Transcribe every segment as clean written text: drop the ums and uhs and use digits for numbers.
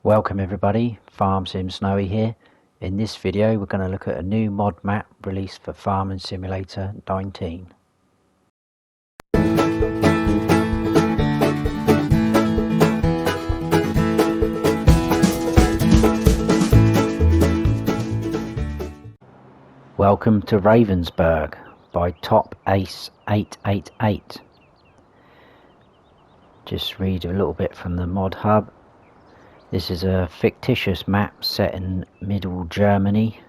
Welcome everybody, Farm Sim Snowy here. In this video we're going to look at a new mod map released for Farming Simulator 19. Welcome to Ravensburg by Top Ace 888. Just read a little bit from the mod hub. This is a fictitious map set in middle Germany,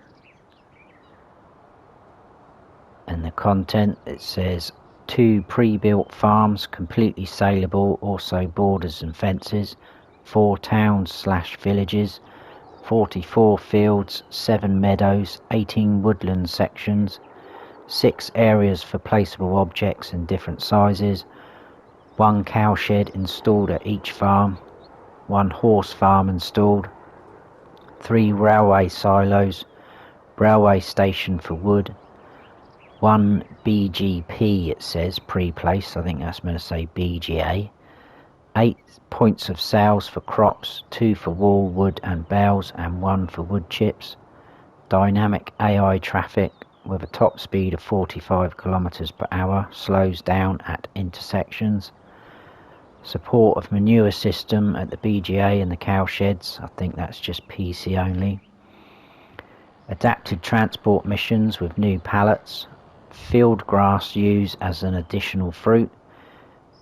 and the content, it says 2 pre-built farms completely saleable, also borders and fences, 4 towns/villages, 44 fields, 7 meadows, 18 woodland sections, 6 areas for placeable objects in different sizes, 1 cowshed installed at each farm, 1 horse farm installed, 3 railway silos, railway station for wood, 1 BGP, it says pre-place, I think that's meant to say BGA, 8 points of sales for crops, 2 for wool, wood and bales, and 1 for wood chips, dynamic AI traffic with a top speed of 45 km/h, slows down at intersections, support of manure system at the BGA and the cow sheds, I think that's just PC only, adapted transport missions with new pallets, field grass used as an additional fruit,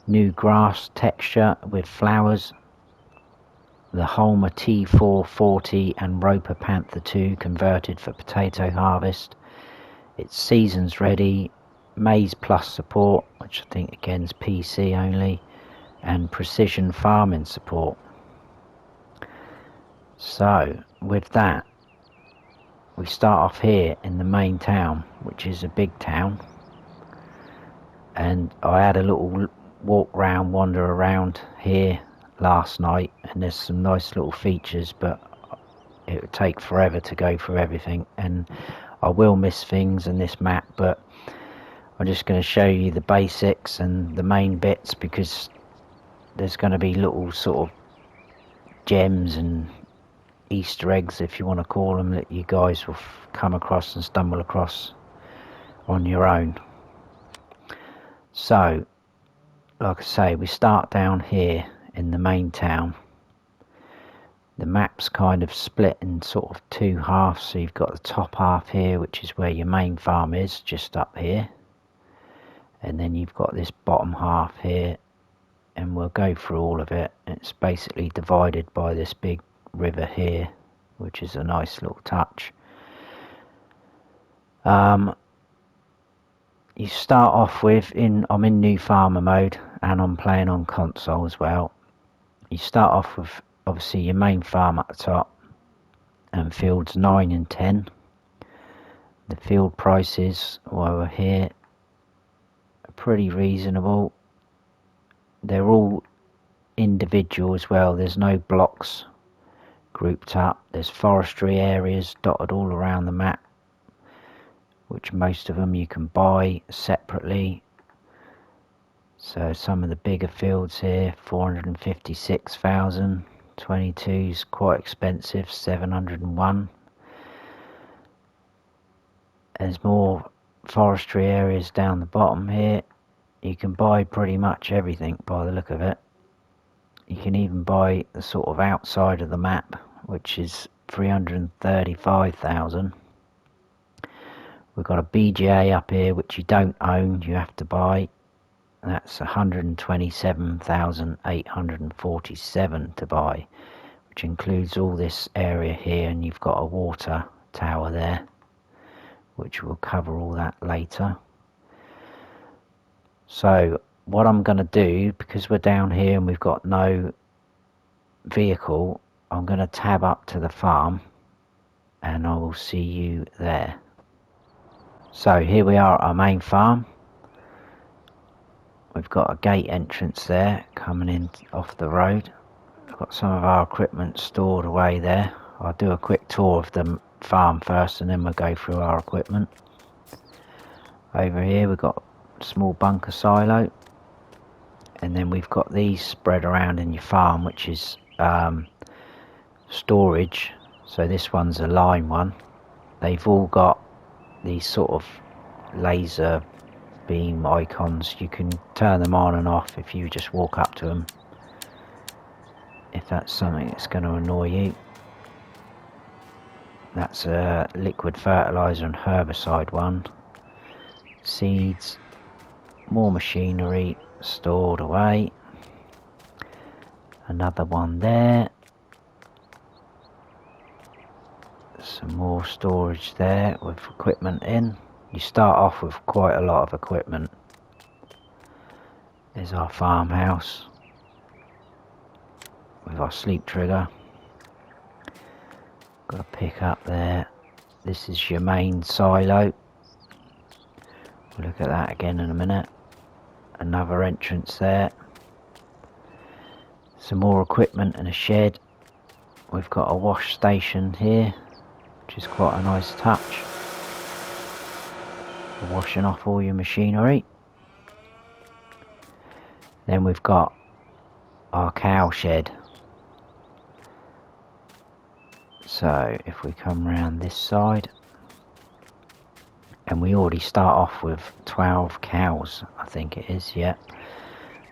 new grass texture with flowers, the Holmer T440 and Roper Panther 2 converted for potato harvest, it's seasons ready, maize plus support, which I think again is PC only, and precision farming support. So with that, we start off here in the main town, which is a big town, and I had a little wander around here last night, and there's some nice little features, but it would take forever to go through everything, and I will miss things in this map, but I'm just going to show you the basics and the main bits, because there's going to be little sort of gems and Easter eggs, if you want to call them, that you guys will come across and stumble across on your own. So like I say, we start down here in the main town. The map's kind of split in sort of 2 halves, so you've got the top half here, which is where your main farm is, just up here, and then you've got this bottom half here, and we'll go through all of it. It's basically divided by this big river here, which is a nice little touch. You start off with, I'm in new farmer mode and I'm playing on console as well. You start off with obviously your main farm at the top and fields 9 and 10. The field prices while we're here are pretty reasonable. They're all individual as well, there's no blocks grouped up. There's forestry areas dotted all around the map, which most of them you can buy separately. So some of the bigger fields here, 456,000, 22's quite expensive, 701. There's more forestry areas down the bottom here. You can buy pretty much everything by the look of it. You can even buy the sort of outside of the map, which is 335,000. We've got a BGA up here, which you don't own, you have to buy. That's 127,847 to buy, which includes all this area here, and you've got a water tower there, which we'll cover all that later. So what I'm going to do, because we're down here and we've got no vehicle, I'm going to tab up to the farm and I will see you there. So here we are at our main farm. We've got a gate entrance there coming in off the road. We've got some of our equipment stored away there. I'll do a quick tour of the farm first and then we'll go through our equipment. Over here we've got a small bunker silo, and then we've got these spread around in your farm, which is storage. So this one's a line one. They've all got these sort of laser beam icons. You can turn them on and off if you just walk up to them, if that's something that's going to annoy you. That's a liquid fertilizer and herbicide one. Seeds, more machinery stored away. Another one there. Some more storage there with equipment in. You start off with quite a lot of equipment. There's our farmhouse with our sleep trigger. Got a pickup there. This is your main silo. We'll look at that again in a minute. Another entrance there. Some more equipment and a shed. We've got a wash station here, which is quite a nice touch for washing off all your machinery. Then we've got our cow shed. So if we come round this side, and we already start off with 12 cows, I think it is, yeah.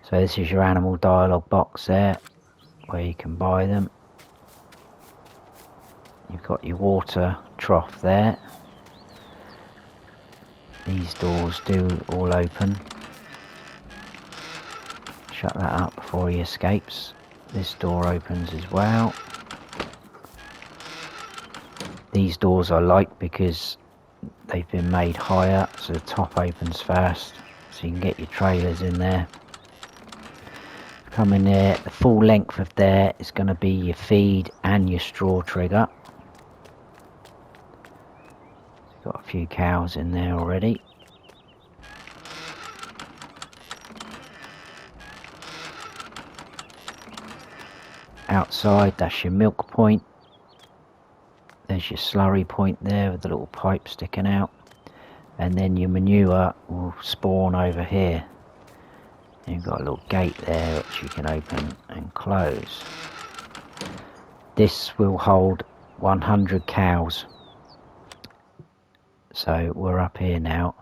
So this is your animal dialogue box there, where you can buy them. You've got your water trough there. These doors do all open. Shut that up before he escapes. This door opens as well. These doors I like because they've been made higher, so the top opens first, so you can get your trailers in there. Come in there, the full length of there is going to be your feed and your straw trigger. Got a few cows in there already. Outside, that's your milk point. There's your slurry point there with the little pipe sticking out, and then your manure will spawn over here. And you've got a little gate there which you can open and close. This will hold 100 cows. So we're up here now.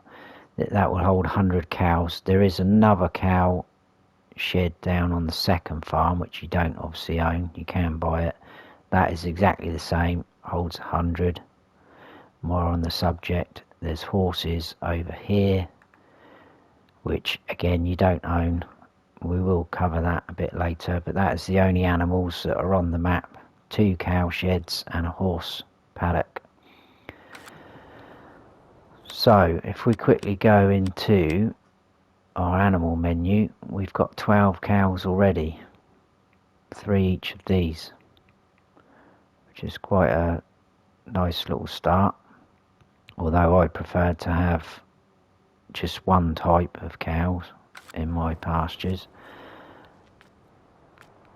That will hold 100 cows. There is another cow shed down on the second farm, which you don't obviously own. You can buy it. That is exactly the same. Holds 100. More on the subject. There's horses over here, which again you don't own. We will cover that a bit later, but that is the only animals that are on the map. 2 cow sheds and a horse paddock. So if we quickly go into our animal menu, we've got 12 cows already, 3 each of these, which is quite a nice little start, although I prefer to have just one type of cows in my pastures,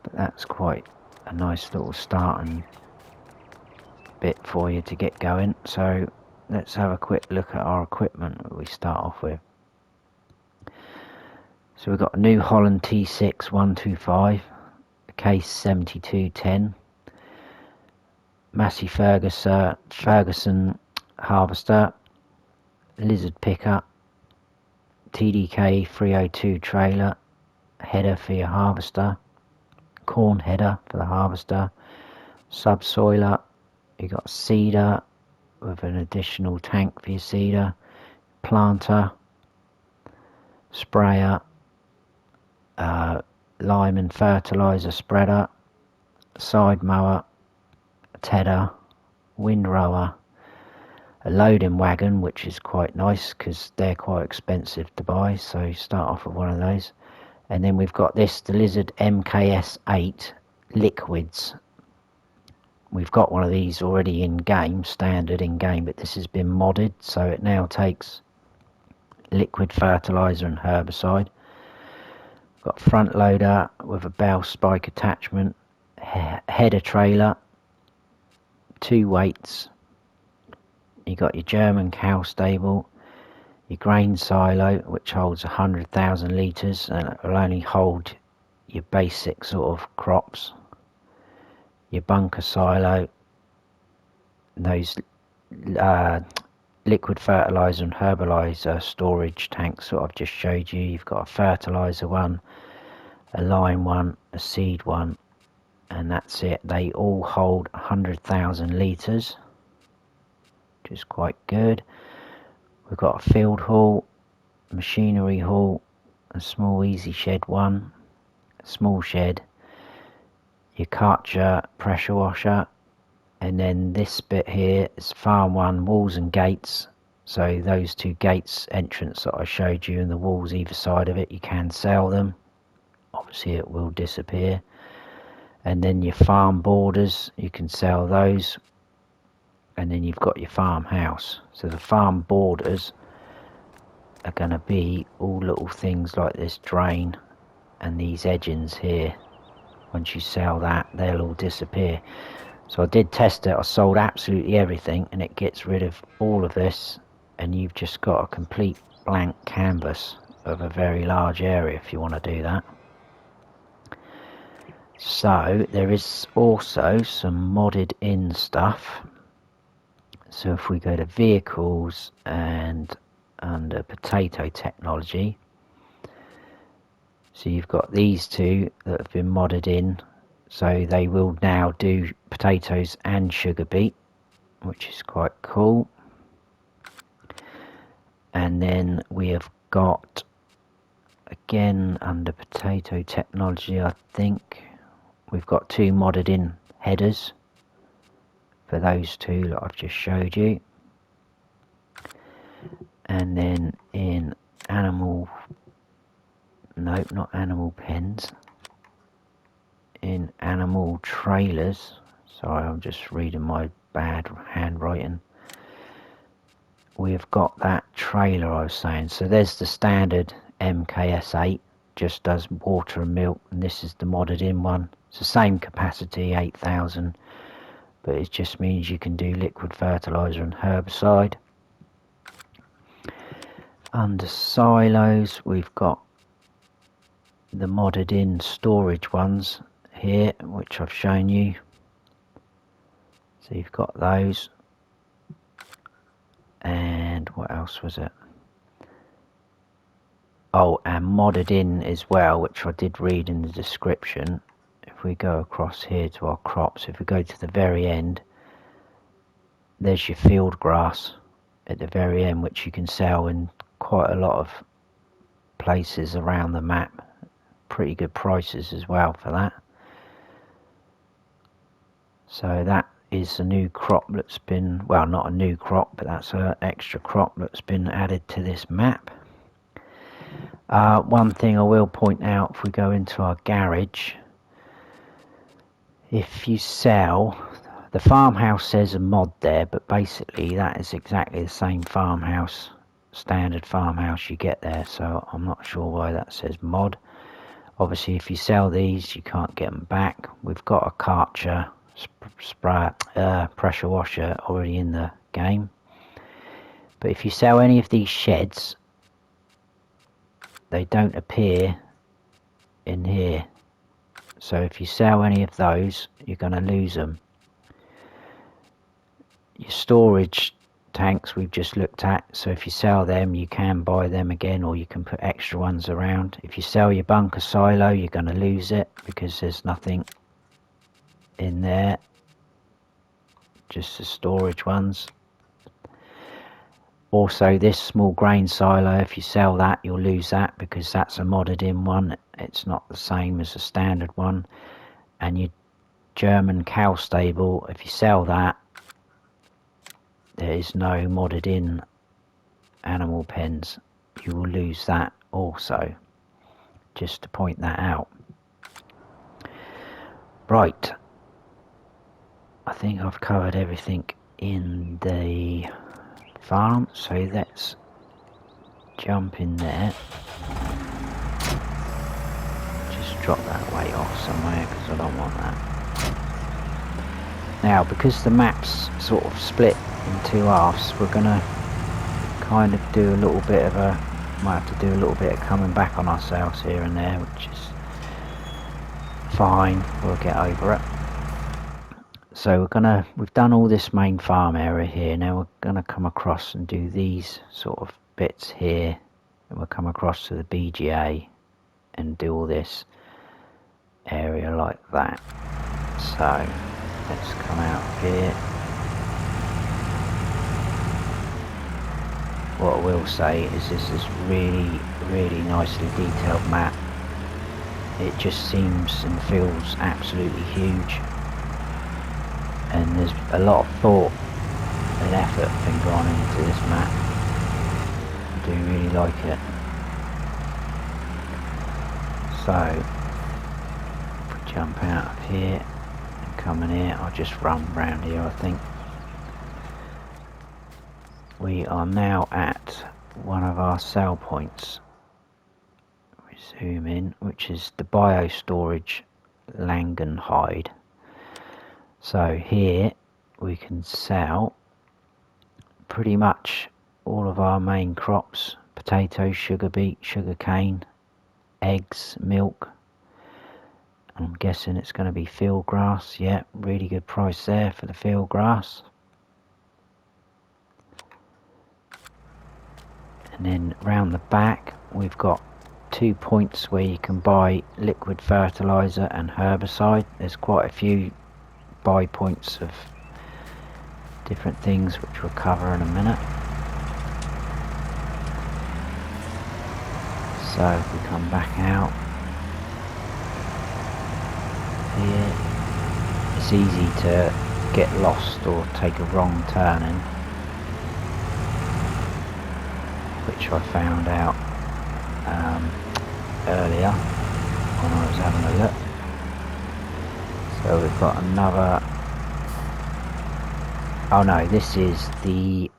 but that's quite a nice little starting bit for you to get going. So let's have a quick look at our equipment that we start off with. So we've got a New Holland T6 125, a Case 7210, Massey Ferguson harvester, Lizard pickup, TDK 302 trailer, header for your harvester, corn header for the harvester, subsoiler, you got seeder with an additional tank for your seeder, planter, sprayer, lime and fertilizer spreader, side mower, tedder, windrower, a loading wagon, which is quite nice because they're quite expensive to buy, so you start off with one of those. And then we've got this, the Lizard MKS8 liquids. We've got one of these already in game, standard in game, but this has been modded, so it now takes liquid fertilizer and herbicide. Got front loader with a bell spike attachment, header trailer, 2 weights. You got your German cow stable, your grain silo, which holds 100,000 litres and it will only hold your basic sort of crops. your bunker silo, those liquid fertilizer and herbalizer storage tanks that I've just showed you. You've got a fertilizer one, a lime one, a seed one, and that's it. They all hold 100,000 litres, which is quite good. We've got a field hall, machinery hall, a small easy shed one, a small shed, your Karcher pressure washer, and then this bit here is farm one, walls and gates. So those two gates entrance that I showed you and the walls either side of it, you can sell them. Obviously it will disappear. And then your farm borders, you can sell those. And then you've got your farmhouse. So the farm borders are going to be all little things like this drain and these edgings here. Once you sell that, they'll all disappear. So I did test it. I sold absolutely everything and it gets rid of all of this, and you've just got a complete blank canvas of a very large area if you want to do that. So there is also some modded in stuff. So if we go to vehicles and under potato technology, so you've got these two that have been modded in, so they will now do potatoes and sugar beet, which is quite cool. And then we have got, again under potato technology, I think we've got two modded in headers for those two that I've just showed you. And then in animal, nope, not animal pens, in animal trailers, sorry I'm just reading my bad handwriting, we've got that trailer I was saying. So there's the standard MKS8, just does water and milk, and this is the modded in one. It's the same capacity, 8,000, but it just means you can do liquid fertilizer and herbicide. Under silos we've got the modded in storage ones here, which I've shown you. So you've got those, and what else was it? Oh, and modded in as well, which I did read in the description. If we go across here to our crops, if we go to the very end, there's your field grass at the very end, which you can sell in quite a lot of places around the map. Pretty good prices as well for that. So that is a new crop that's been, well, not a new crop, but that's an extra crop that's been added to this map. One thing I will point out, if we go into our garage, if you sell, the farmhouse says a mod there, but basically that is exactly the same farmhouse, standard farmhouse you get there, so I'm not sure why that says mod. Obviously if you sell these you can't get them back. We've got a Karcher pressure washer already in the game, but if you sell any of these sheds, they don't appear in here. So if you sell any of those, you're going to lose them. Your storage tanks we've just looked at, so if you sell them you can buy them again, or you can put extra ones around. If you sell your bunker silo, you're going to lose it because there's nothing in there, just the storage ones. Also this small grain silo, if you sell that you'll lose that because that's a modded in one, it's not the same as a standard one. And your German cow stable, if you sell that, there is no modded in animal pens, you will lose that also, just to point that out. Right, I think I've covered everything in the farm, so let's jump in there. Just drop that weight off somewhere because I don't want that. Now because the map's sort of split in two halves, we're gonna kind of do a little bit of a, might have to do a little bit of coming back on ourselves here and there, which is fine, we'll get over it. So we've done all this main farm area here. Now we're gonna come across and do these sort of bits here, and we'll come across to the BGA and do all this area like that. So let's come out here. What I will say is this is really nicely detailed map. It just seems and feels absolutely huge, and there's a lot of thought and effort been gone into this map. I do really like it. So if we jump out of here and come in here, I'll just run round here. I think we are now at one of our sell points. We zoom in, which is the bio storage Langenheide. So here we can sell pretty much all of our main crops: potatoes, sugar beet, sugar cane, eggs, milk. I'm guessing it's going to be field grass. Yeah, really good price there for the field grass. And then round the back we've got 2 points where you can buy liquid fertilizer and herbicide. There's quite a few buy points of different things which we'll cover in a minute. So if we come back out here, it's easy to get lost or take a wrong turning, which I found out earlier when I was having a look. So we've got another, oh no, this is the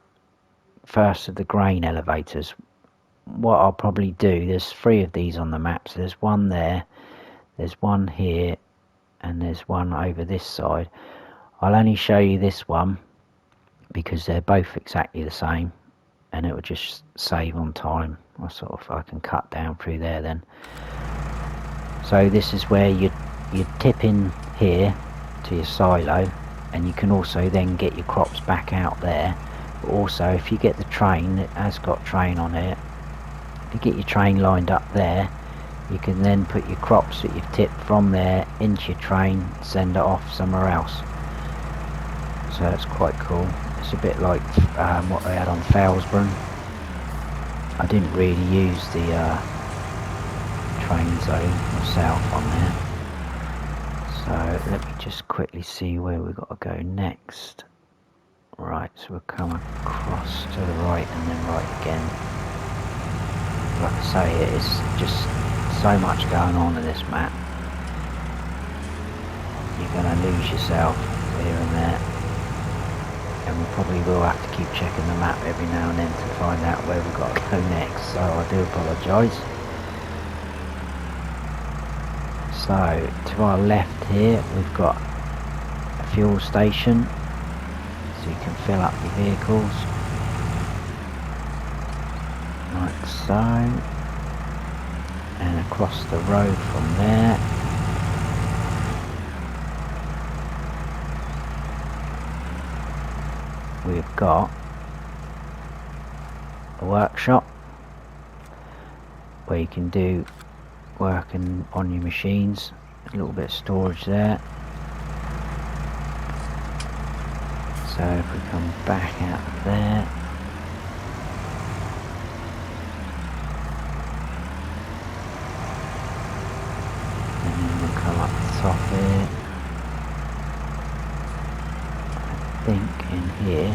first of the grain elevators. What I'll probably do, there's 3 of these on the map, so there's one there, there's one here, and there's one over this side. I'll only show you this one because they're both exactly the same, and it will just save on time. I can cut down through there then. So this is where you tip in here to your silo, and you can also then get your crops back out there. But also if you get the train, it has got train on it, if you get your train lined up there, you can then put your crops that you've tipped from there into your train, send it off somewhere else. So that's quite cool. It's a bit like what they had on Ravensburg. I didn't really use the train zone myself on there. So let me just quickly see where we've got to go next. Right, so we'll come across to the right and then right again. Like I say, it's just so much going on in this map. You're going to lose yourself here and there. And we probably will have to keep checking the map every now and then to find out where we've got to go next, so I do apologise. So to our left here we've got a fuel station, so you can fill up your vehicles like so, and across the road from there we've got a workshop where you can do working on your machines. A little bit of storage there. So if we come back out of there, and then we'll come up the top here. I think in here,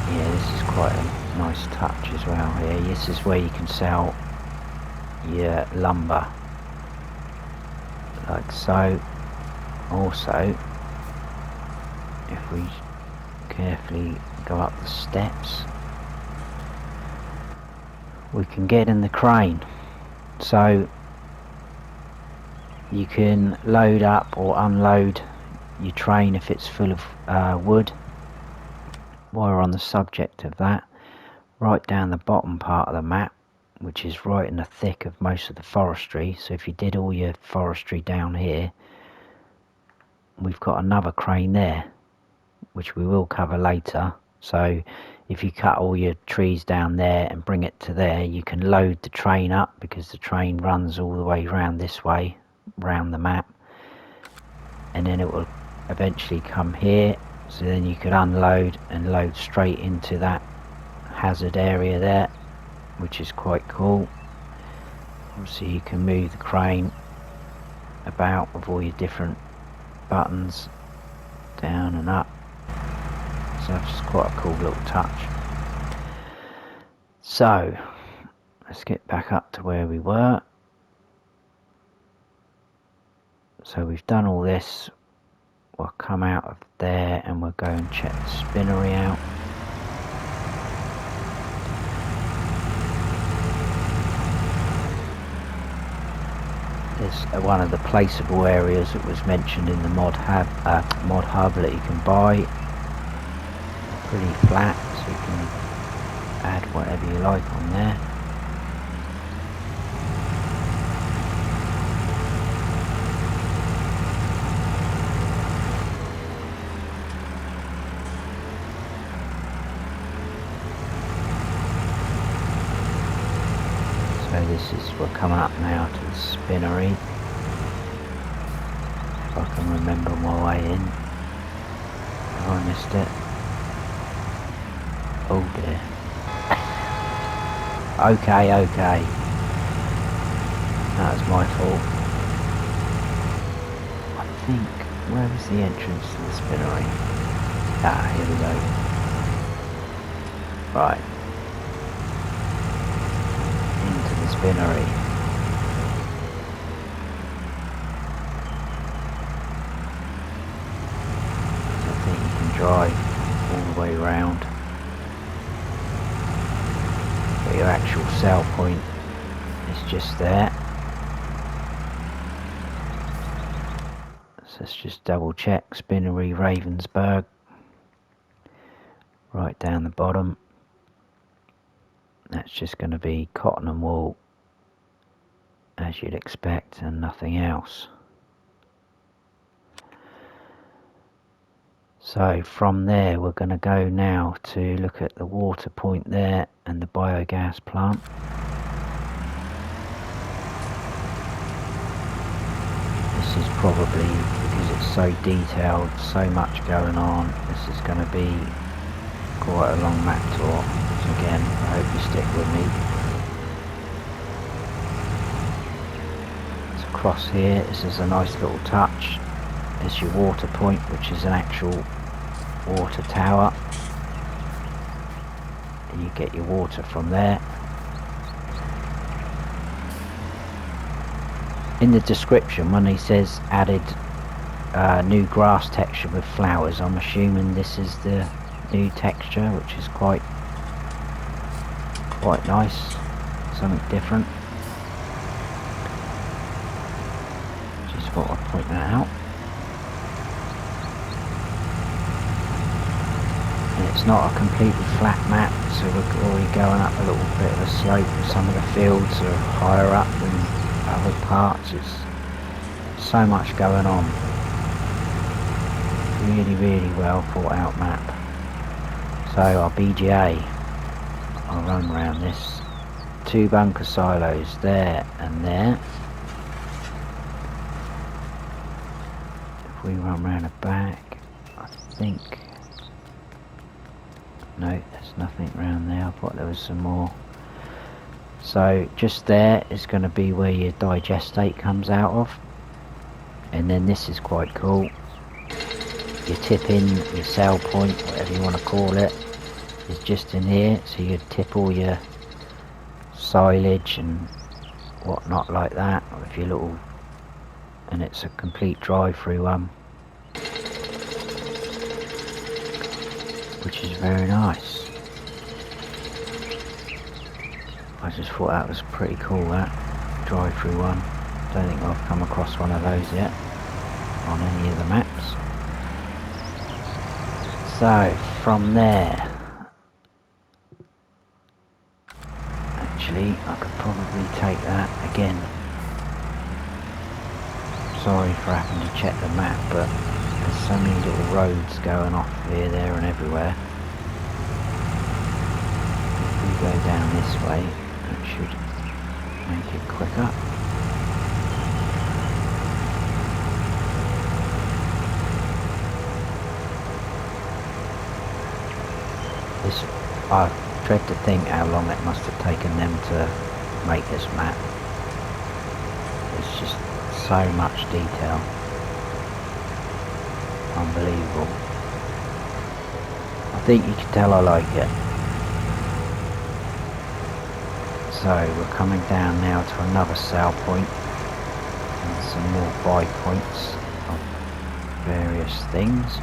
yeah, this is quite a nice touch as well here. This is where you can sell your lumber like so. Also, if we carefully go up the steps, we can get in the crane, so you can load up or unload your train if it's full of wood. While we're on the subject of that, right down the bottom part of the map which is right in the thick of most of the forestry. So if you did all your forestry down here, we've got another crane there, which we will cover later. So if you cut all your trees down there and bring it to there, you can load the train up, because the train runs all the way around this way, round the map, and then it will eventually come here. So then you could unload and load straight into that hazard area there, which is quite cool. Obviously you can move the crane about with all your different buttons, down and up. So that's quite a cool little touch. So let's get back up to where we were. So we've done all this. We'll come out of there and we'll go and check the spinnery out. There's one of the placeable areas that was mentioned in the mod hub that you can buy. They're pretty flat, so you can add whatever you like on there. So this is, we're coming up now to the spinnery. If I can remember my way in. Have I missed it? Oh dear. Okay. That was my fault. I think, where was the entrance to the spinnery? Ah, here we go. Right. Into the spinnery. So I think you can drive all the way around. But your actual sell point is just there. So let's just double check. Spinnery, Ravensburg. Right down the bottom. That's just going to be cotton and wool, as you'd expect, and nothing else. So from there we're going to go now to look at the water point there and the biogas plant. This is probably, because it's so detailed, so much going on, this is going to be quite a long map tour. So again, I hope you stick with me. It's across here. This is a nice little touch. It's your water point, which is an actual water tower, and you get your water from there. In the description, when he says added new grass texture with flowers, I'm assuming this is the new texture, which is quite nice, something different. Just thought I'd point that out. And it's not a completely flat map, so we're already going up a little bit of a slope. Some of the fields are higher up than other parts. It's so much going on. Really well thought out map. So our BGA, I'll run around this. 2 bunker silos there and there. If we run around the back, I think, no, there's nothing around there. I thought there was some more. So just there is going to be where your digestate comes out of, and then this is quite cool. Your tip in, your sell point, whatever you want to call it, is just in here. So you tip all your silage and whatnot like that with your little, and it's a complete drive-through one, which is very nice. I just thought that was pretty cool, that drive-through one. Don't think I've come across one of those yet on any of the maps. So from there, actually actually I could probably take that again. Sorry for having to check the map, but there's so many little roads going off here, there and everywhere. If we go down this way, that should make it quicker. This, I dread to think how long it must have taken them to make this map. It's just so much detail. Unbelievable. I think you can tell I like it. So we're coming down now to another sale point and some more buy points of various things.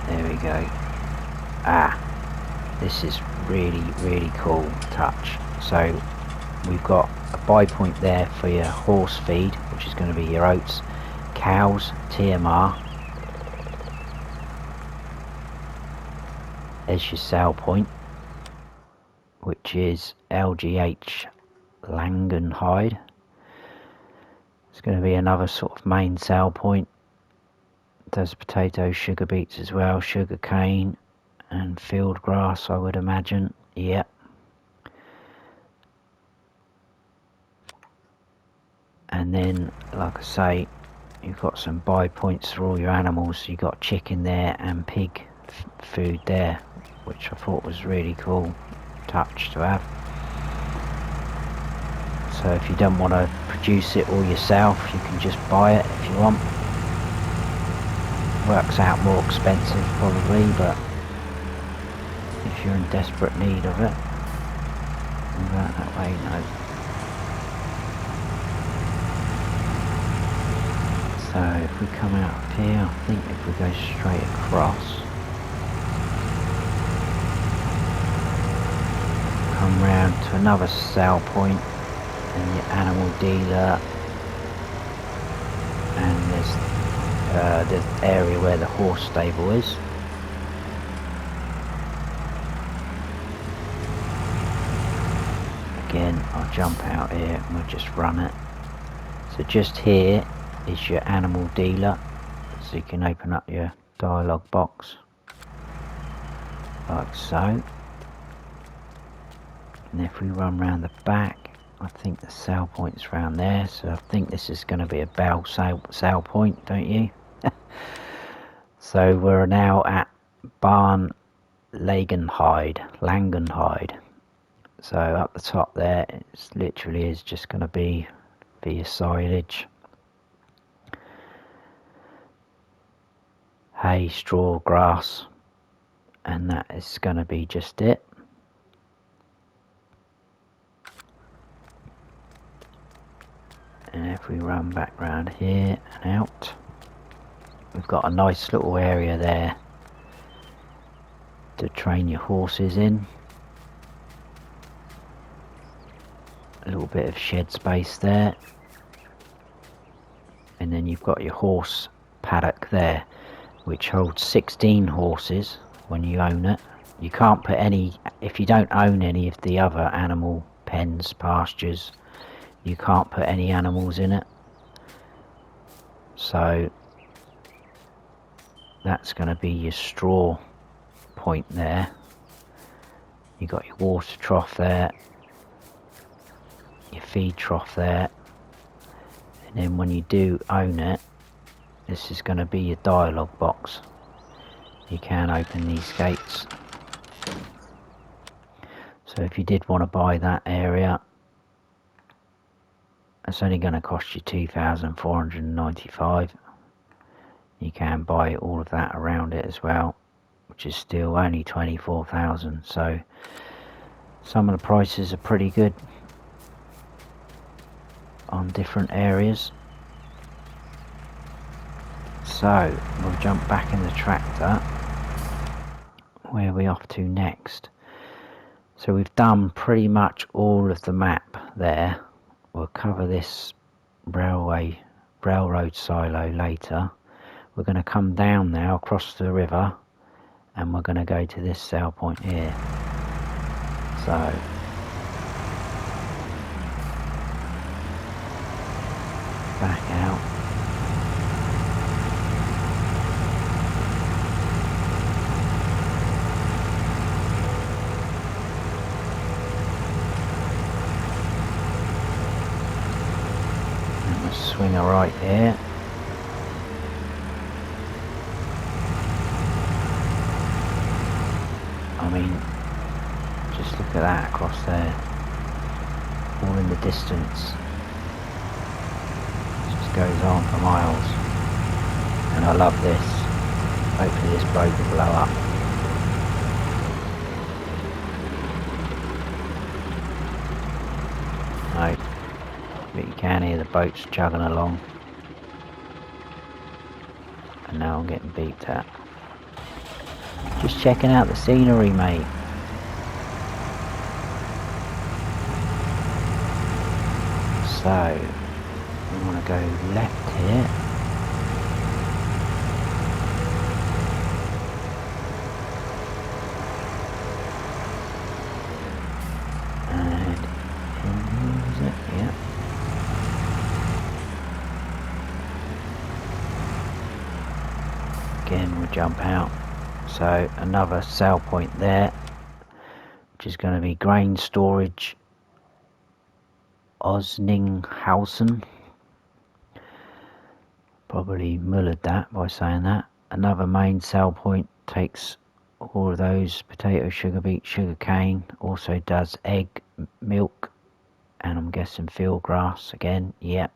There we go. This is really cool touch. So we've got a buy point there for your horse feed, which is going to be your oats, cows, TMR. There's your sale point, which is LGH Langenheide. It's going to be another sort of main sale point. Does potatoes, sugar beets as well, sugar cane and field grass, I would imagine. Yep. And then, like I say, you've got some buy points for all your animals. You've got chicken there and pig food there, which I thought was really cool touch to have. So if you don't want to produce it all yourself, you can just buy it if you want. Works out more expensive probably, but if you're in desperate need of it. That way, no. So if we come out of here, I think if we go straight across, come round to another sale point and your animal dealer, and there's the area where the horse stable is. Again, I'll jump out here and we'll just run it. So just here is your animal dealer, so you can open up your dialogue box like so. And if we run round the back, I think the sale point's round there, so I think this is going to be a bell sale point, don't you? So we're now at Barn Langenheide. So up the top there, it's literally is just going to be for your silage, hay, straw, grass, and that is going to be just it. And if we run back round here and out, we've got a nice little area there to train your horses in. A little bit of shed space there, and then you've got your horse paddock there, which holds 16 horses when you own it. You can't put any, if you don't own any of the other animal pens, pastures, you can't put any animals in it. So that's going to be your straw point there. You got your water trough there, your feed trough there, and then when you do own it, this is going to be your dialogue box. You can open these gates. So if you did want to buy that area, it's only going to cost you 2,495. You can buy all of that around it as well, which is still only 24,000. So some of the prices are pretty good on different areas. So we'll jump back in the tractor. Where are we off to next? So we've done pretty much all of the map there. We'll cover this railroad silo later. We're going to come down now across the river, and we're going to go to this sail point here. So back out. And we'll swing a right here. I mean, just look at that across there, all in the distance. It just goes on for miles, and I love this. Hopefully this boat will blow up. No, but you can hear the boats chugging along, and now I'm getting beeped at. Just checking out the scenery, mate. So, we want to go left here. And is it? Yeah. Again, we'll jump out. So another sail point there, which is going to be grain storage Osninghausen. Probably mullered that by saying that. Another main sail point takes all of those: potato, sugar beet, sugar cane. Also does egg, milk, and I'm guessing field grass again. Yep.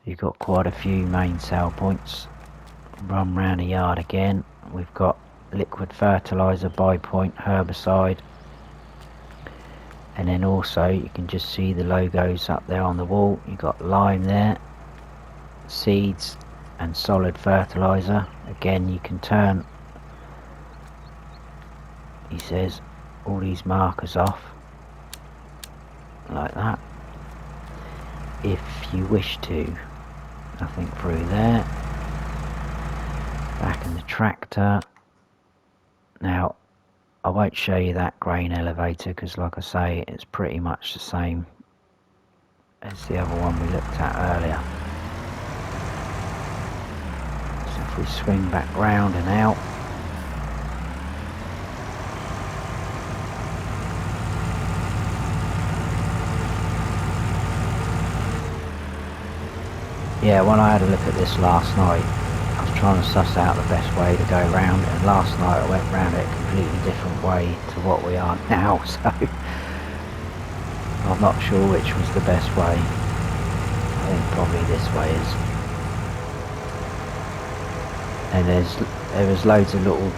You've got quite a few main sail points. Run round the yard again. We've got liquid fertilizer, buy point, herbicide, and then also you can just see the logos up there on the wall. You've got lime there, seeds, and solid fertilizer. Again, you can turn, he says, all these markers off like that if you wish to. Nothing through there. Back in the tractor. Now I won't show you that grain elevator because, like I say, it's pretty much the same as the other one we looked at earlier. So if we swing back round and out, yeah, when I had a look at this last night, I was trying to suss out the best way to go round, and last night I went round it a completely different way to what we are now, so I'm not sure which was the best way. I think probably this way is. And there was loads of little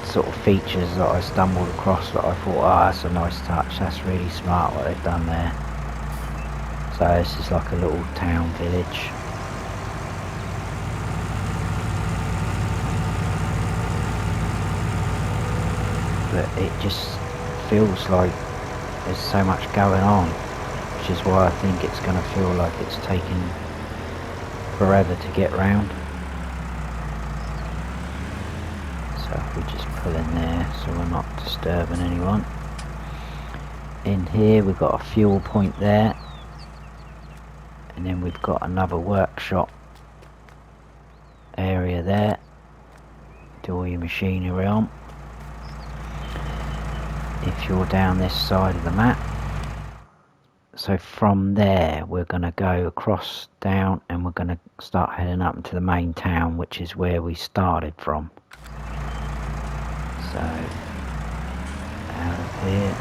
sort of features that I stumbled across that I thought, oh, that's a nice touch, that's really smart what they've done there. So this is like a little town village. But it just feels like there's so much going on, which is why I think it's going to feel like it's taking forever to get round. So if we just pull in there so we're not disturbing anyone. In here we've got a fuel point there, and then we've got another workshop area there. Do all your machinery on. If you're down this side of the map, so from there we're going to go across down and we're going to start heading up into the main town, which is where we started from. So out of here,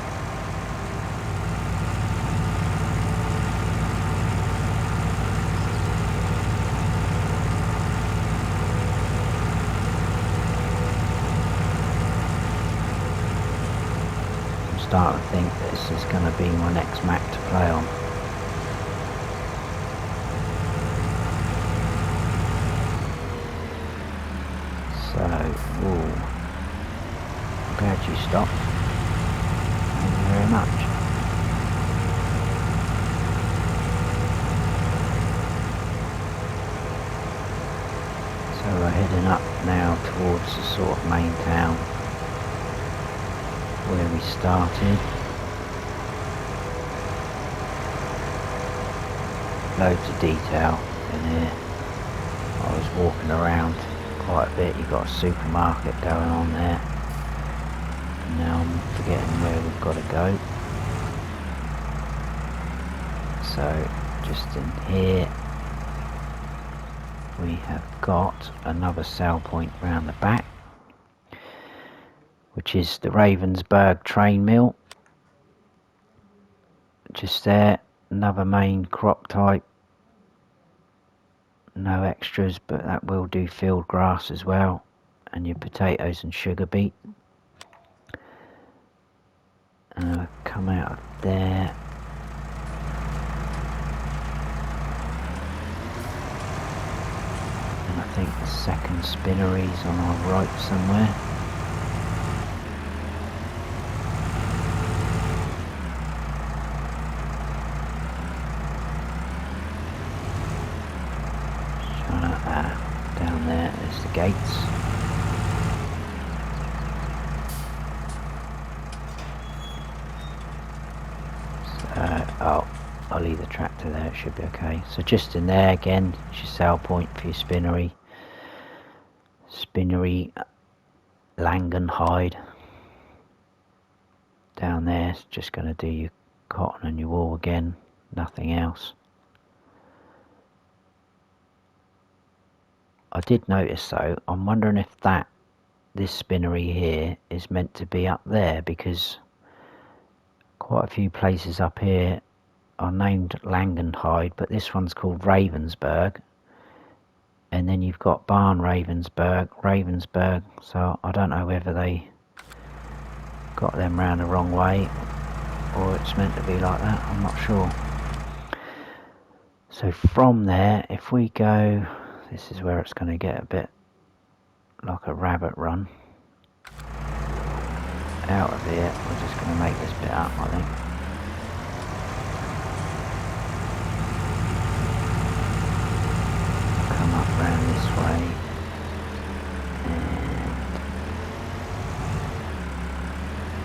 starting to think that this is going to be my next map to play on. So, ooh, I'm glad you stopped. Thank you very much. heading up now towards the sort of main town where we started. Loads of detail in here. I was walking around quite a bit. You've got a supermarket going on there. And now I'm forgetting where we've got to go. So just in here we have got another sale point round the back, which is the Ravensburg train mill. Just there, another main crop type. No extras, but that will do field grass as well, and your potatoes and sugar beet. Come out of there. And I think the second spinnery is on our right somewhere. Down there is the gates. Oh, I'll leave the tractor there, it should be okay. So just in there again, it's your sale point for your spinnery. Spinnery Langenheide. Down there, it's just going to do your cotton and your wool again, nothing else. I did notice though, I'm wondering if this spinnery here is meant to be up there, because quite a few places up here are named Langenheide, but this one's called Ravensberg, and then you've got Barn Ravensburg, so I don't know whether they got them round the wrong way or it's meant to be like that, I'm not sure. So from there, if we go, this is where it's going to get a bit like a rabbit run. Out of here, we're just going to make this bit up, I think. Come up round this way. And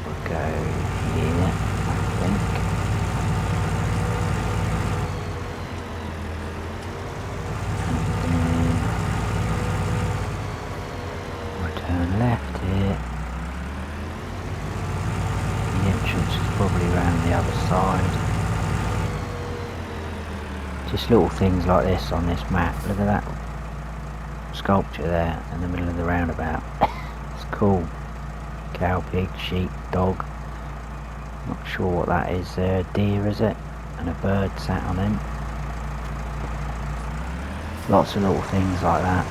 we'll go here, I think. Turn left here. The entrance is probably around the other side. Just little things like this on this map. Look at that sculpture there in the middle of the roundabout. It's cool. Cow, pig, sheep, dog. Not sure what that is there. Deer, is it? And a bird sat on him. Lots of little things like that.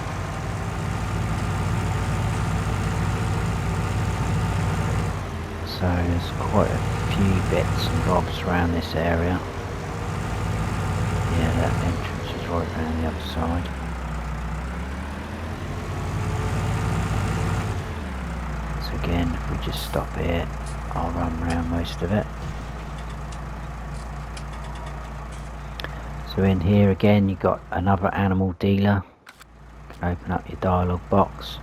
So there's quite a few bits and bobs around this area. Yeah, that entrance is right around the other side. So again, if we just stop here, I'll run around most of it. So in here again, you've got another animal dealer. Open up your dialogue box.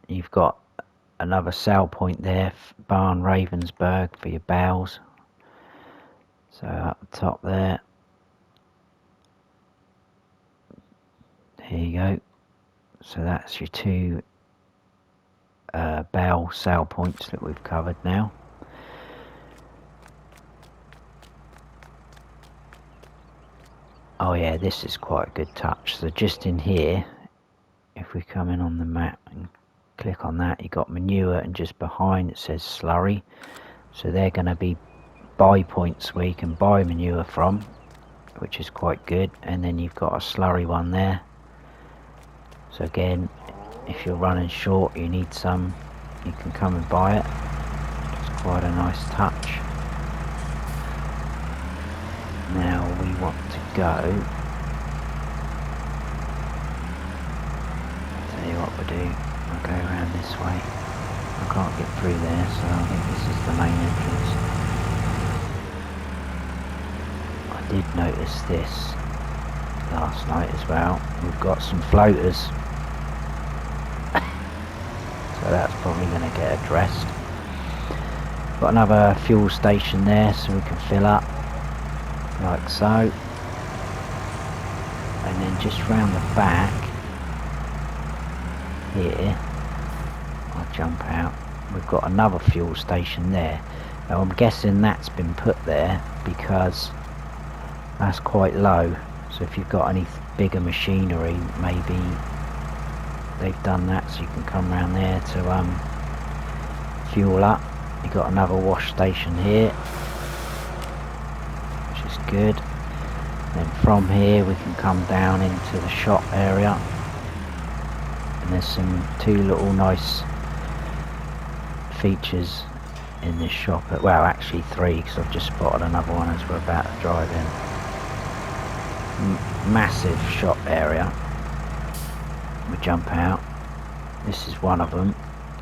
You've got another sale point there, Barn Ravensburg, for your bales. So up the top there. Here you go. So that's your two bale sale points that we've covered now. Oh yeah, this is quite a good touch. So just in here, if we come in on the map and click on that, you've got manure, and just behind it says slurry. So they're going to be buy points where you can buy manure from, which is quite good. And then you've got a slurry one there. So again, if you're running short, you need some, you can come and buy it. It's quite a nice touch. Now we want to go, I'll tell you what we'll do, I'll go around this way. I can't get through there, so I think this is the main entrance. I did notice this last night as well. We've got some floaters, so that's probably going to get addressed. Got another fuel station there, so we can fill up like so. And then just round the back here, I'll jump out. We've got another fuel station there. Now I'm guessing that's been put there because that's quite low, so if you've got any bigger machinery, maybe they've done that so you can come around there to fuel up. You've got another wash station here, which is good. Then from here we can come down into the shop area, and there's two little nice features in this shop. Well, actually three, because I've just spotted another one as we're about to drive in. Massive shop area. We jump out. This is one of them.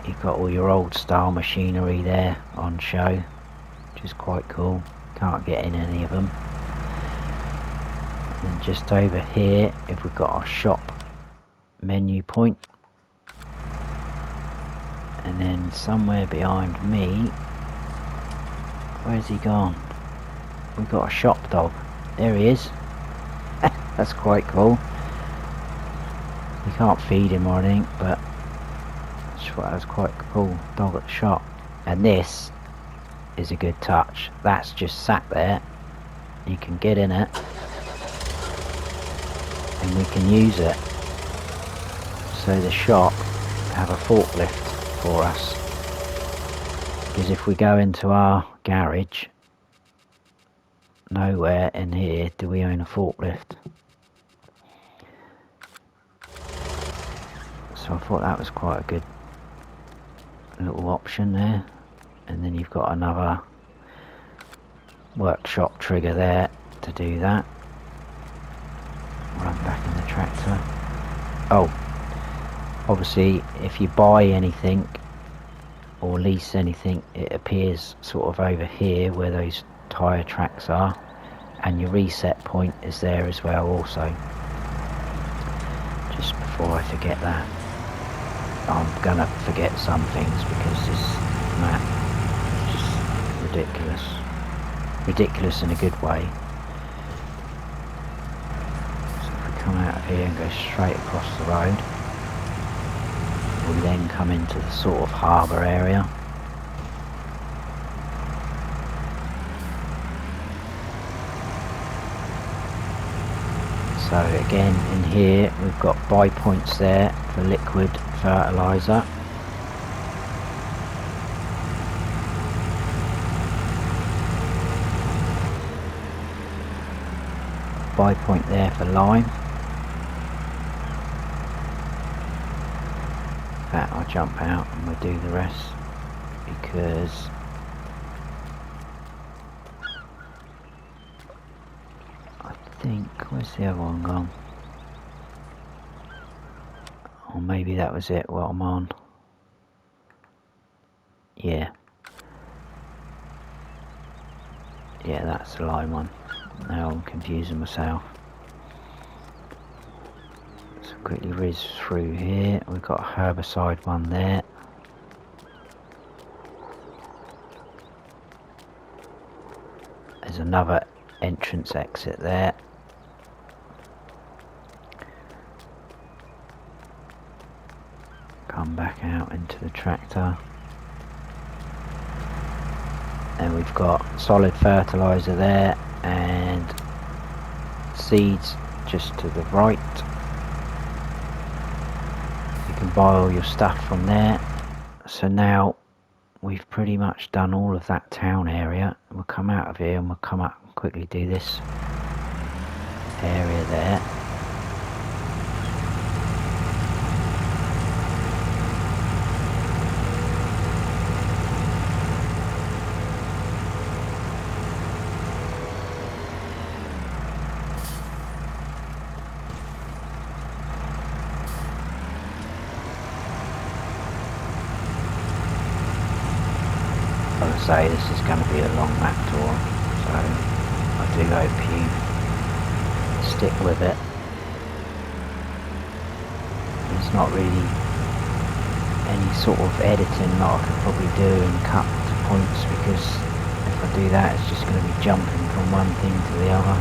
You've got all your old style machinery there on show, which is quite cool. Can't get in any of them. And then just over here, if we've got our shop menu point, and then somewhere behind me, where's he gone? We've got a shop dog. There he is. That's quite cool. You can't feed him or anything, but that's quite cool. Dog at the shop. And this is a good touch. That's just sat there. You can get in it, and we can use it. So the shop have a forklift for us, because if we go into our garage, nowhere in here do we own a forklift. So I thought that was quite a good little option there. And then you've got another workshop trigger there to do that. Run back in the tractor. Oh, obviously if you buy anything or lease anything, it appears sort of over here where those tyre tracks are, and your reset point is there as well also. Just before I forget that, I'm gonna forget some things because this map is just ridiculous in a good way. So if we come out of here and go straight across the road, we then come into the sort of harbour area. So again, in here we've got buy points there for liquid fertiliser. Buy point there for lime. In fact, I'll jump out and we'll do the rest, because I think, where's the other one gone? Or maybe that was it, what I'm on. Yeah, that's the lime one. Now I'm confusing myself. So quickly whiz through here. We've got a herbicide one there. There's another entrance exit there. Come back out into the tractor. And we've got solid fertiliser there and seeds just to the right. You can buy all your stuff from there. So now we've pretty much done all of that town area. We'll come out of here and we'll come up and quickly do this area there. Say this is going to be a long map tour, so I do hope you stick with it. There's not really any sort of editing that I could probably do and cut to points, because if I do that it's just going to be jumping from one thing to the other,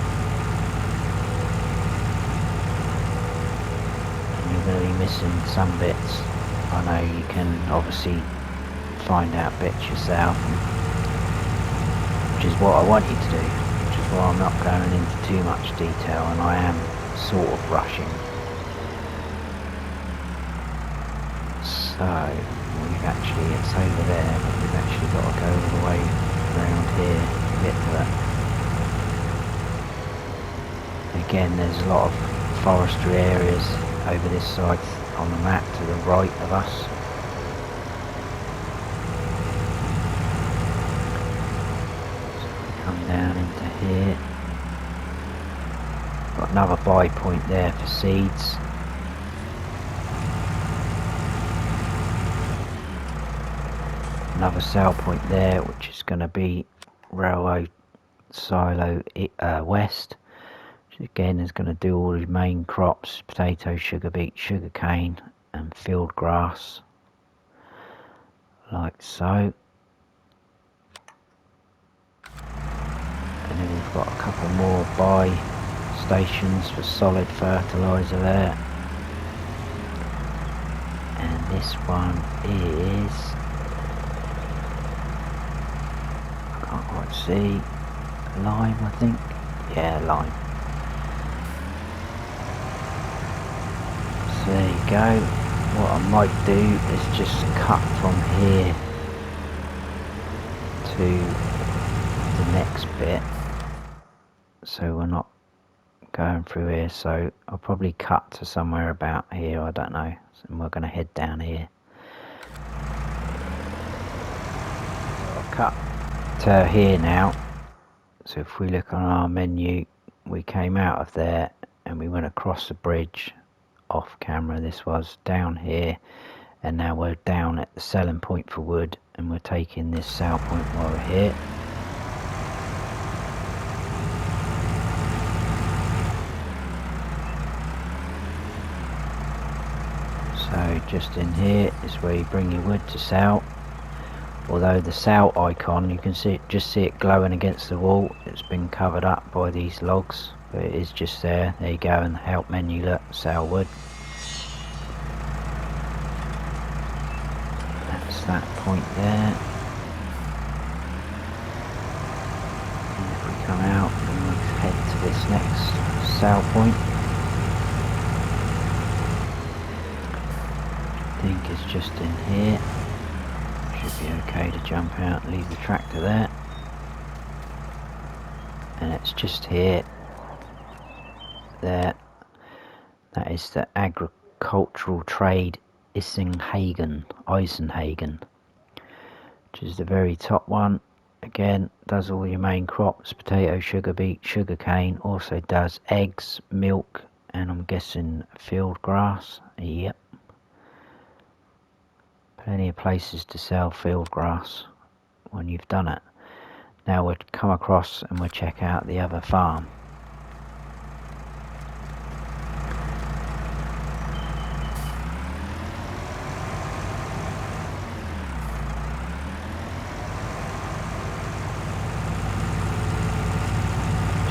and you're going to be missing some bits. I know you can obviously find out bits yourself, which is what I want you to do, which is why I'm not going into too much detail, and I am sort of rushing. So we've actually, it's over there, but we've actually got to go all the way around here to get to it. Again, there's a lot of forestry areas over this side on the map to the right of us. So we come down into here. Got another buy point there for seeds. Another sell point there, which is going to be railroad silo west, which again is going to do all the main crops: potato, sugar beet, sugar cane and field grass, like so. And then we've got a couple more buy stations for solid fertilizer there, and this one is, can't quite see, lime I think, yeah, lime. So there you go. What I might do is just cut from here to the next bit, so we're not going through here. So I'll probably cut to somewhere about here, I don't know, and we're going to head down here. I'll cut to here now. So if we look on our menu, we came out of there and we went across the bridge off camera. This was down here, and now we're down at the selling point for wood, and we're taking this sale point while we're here. So just in here is where you bring your wood to sell. Although the sale icon, you can see it, just see it glowing against the wall. It's been covered up by these logs, but it is just there. There you go, in the help menu, look, sale wood. That's that point there. And if we come out and we head to this next sale point, I think it's just in here. Should be okay to jump out and leave the tractor there. And it's just here. There. That is the agricultural trade Eisenhagen, which is the very top one. Again, does all your main crops: potato, sugar beet, sugar cane. Also does eggs, milk, and I'm guessing field grass. Yep. Plenty of places to sell field grass when you've done it. Now we'll come across and we'll check out the other farm.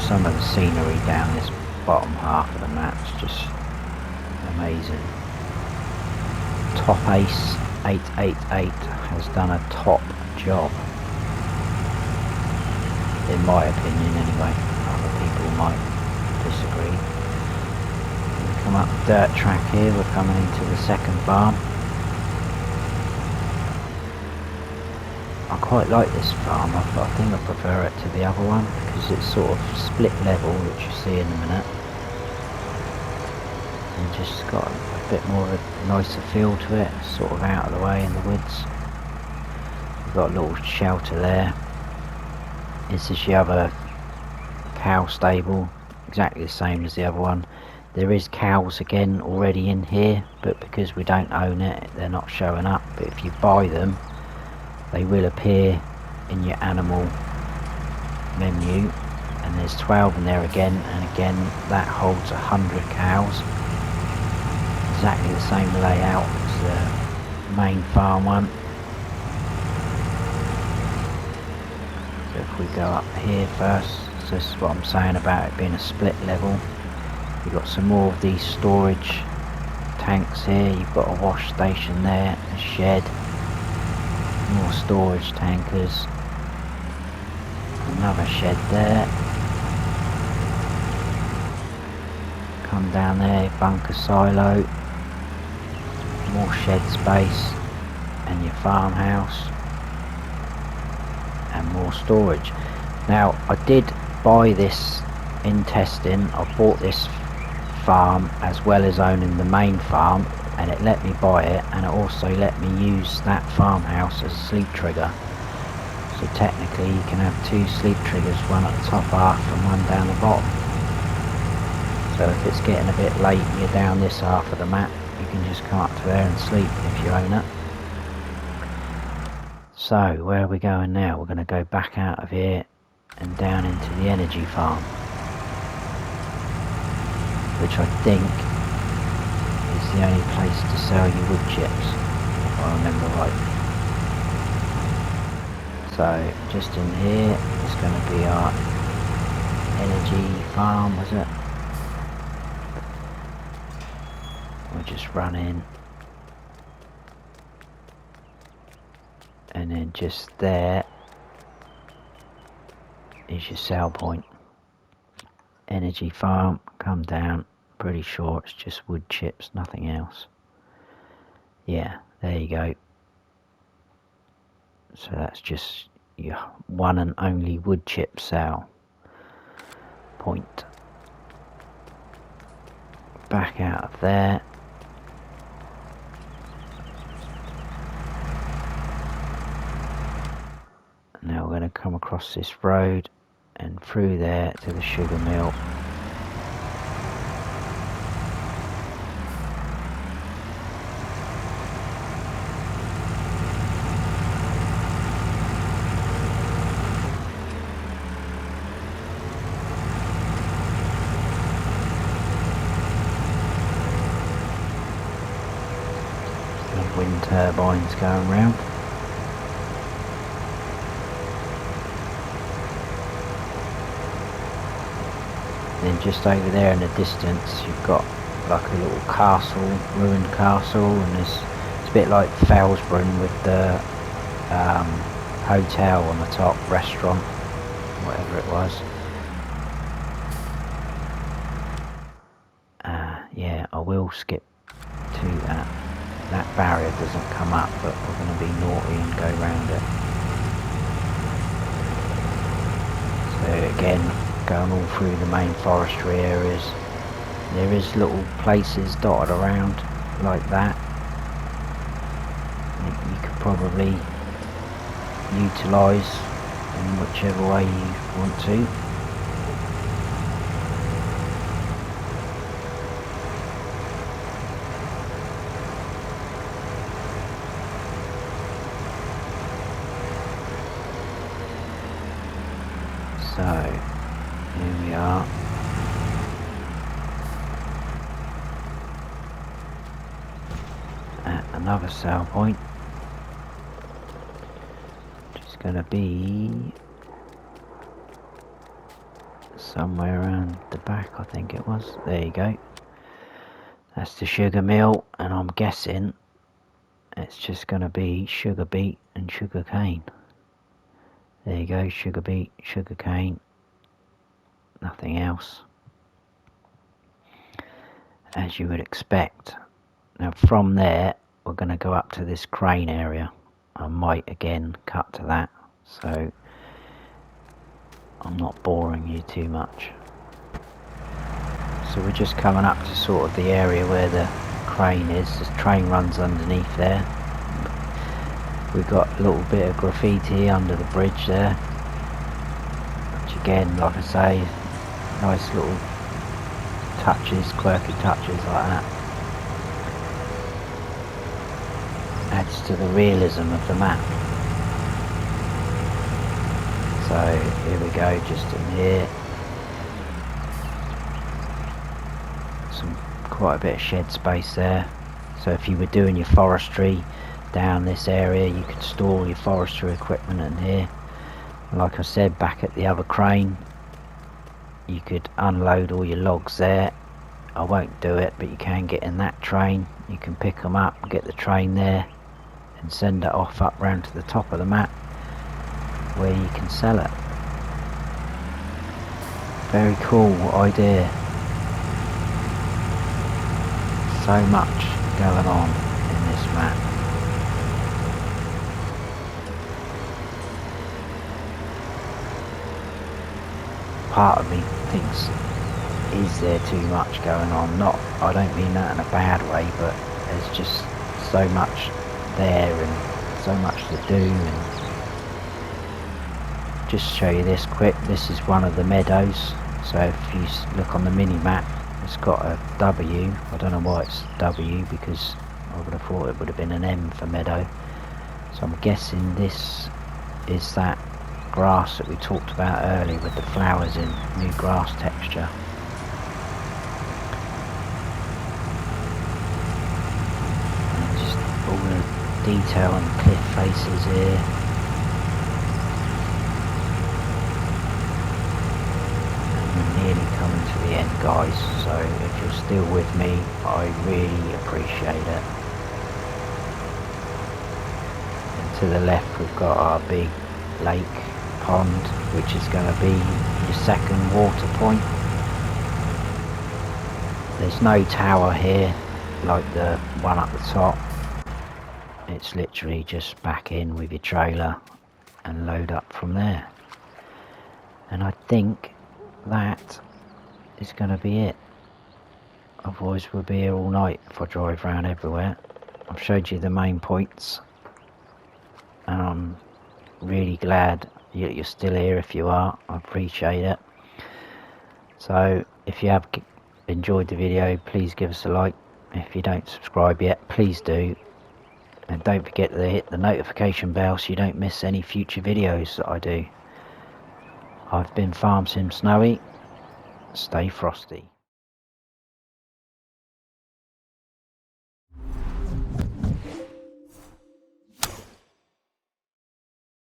Some of the scenery down this bottom half of the map's just amazing. Top Ace 888 has done a top job, in my opinion anyway. Other people might disagree. We come up the dirt track here, we're coming into the second farm. I quite like this farm. I think I prefer it to the other one because it's sort of split level, which you see in a minute, and just got a bit more of a nicer feel to it, sort of out of the way in the woods. We've got a little shelter there. This is the other cow stable, exactly the same as the other one. There is cows again already in here, but because we don't own it, they're not showing up. But if you buy them, they will appear in your animal menu, and there's 12 in there again, and again that holds 100 cows. Exactly the same layout as the main farm one. So if we go up here first, so this is what I'm saying about it being a split level. You've got some more of these storage tanks here, you've got a wash station there, a shed, more storage tankers, another shed there, come down there, bunker silo, more shed space, and your farmhouse, and more storage. Now I did buy this in testing, I bought this farm as well as owning the main farm, and it let me buy it, and it also let me use that farmhouse as a sleep trigger. So technically you can have two sleep triggers, one at the top half and one down the bottom. So if it's getting a bit late and you're down this half of the map, you can just come up to there and sleep if you own it. So where are we going now? We're going to go back out of here and down into the energy farm, which I think is the only place to sell you wood chips, if I remember right. So just in here is going to be our energy farm, was it? We'll just run in, and then just there is your sell point. Energy farm, come down, pretty sure it's just wood chips, nothing else. Yeah, there you go. So that's just your one and only wood chip sale point. Back out of there. Now we're going to come across this road and through there to the sugar mill. Wind turbines going round. Then just over there in the distance you've got like a little castle, ruined castle, and it's a bit like Ravensburg with the hotel on the top, restaurant, whatever it was. Yeah, I will skip to that. That barrier doesn't come up, but we're going to be naughty and go round it. So again, going all through the main forestry areas. There is little places dotted around like that. You could probably utilise in whichever way you want to. So, here we are. At another sell point. Which is going to be somewhere around the back, I think it was. There you go. That's the sugar mill, and I'm guessing it's just going to be sugar beet and sugar cane. There you go, sugar beet, sugar cane, nothing else, as you would expect. Now from there we're going to go up to this crane area. I might again cut to that, so I'm not boring you too much. So we're just coming up to sort of the area where the crane is. The train runs underneath there. We've got a little bit of graffiti under the bridge there, which again, like I say, nice little touches, quirky touches like that. Adds to the realism of the map. So here we go, just in here, quite a bit of shed space there, so if you were doing your forestry down this area you could store your forestry equipment in here. Like I said, back at the other crane you could unload all your logs there. I won't do it, but you can get in that train, you can pick them up, get the train there and send it off up round to the top of the map where you can sell it. Very cool idea. So much going on in this map. Part of me thinks, is there too much going on? I don't mean that in a bad way, but there's just so much there and so much to do. And just show you this quick, this is one of the meadows, so if you look on the mini map it's got a W. I don't know why it's W, because I would have thought it would have been an M for meadow, so I'm guessing this is that grass that we talked about earlier with the flowers in new grass texture. And just all the detail on the cliff faces here. Nearly coming to the end, guys, so if you're still with me I really appreciate it. And to the left we've got our big lake pond, which is going to be your second water point. There's no tower here like the one at the top, it's literally just back in with your trailer and load up from there. And I think that is going to be it, otherwise we'll be here all night if I drive around everywhere. I've showed you the main points and I'm really glad you're still here. If you are, I appreciate it. So if you have enjoyed the video, please give us a like. If you don't subscribe yet, please do, and don't forget to hit the notification bell so you don't miss any future videos that I do. I've been Farm Sim Snowy. Stay frosty.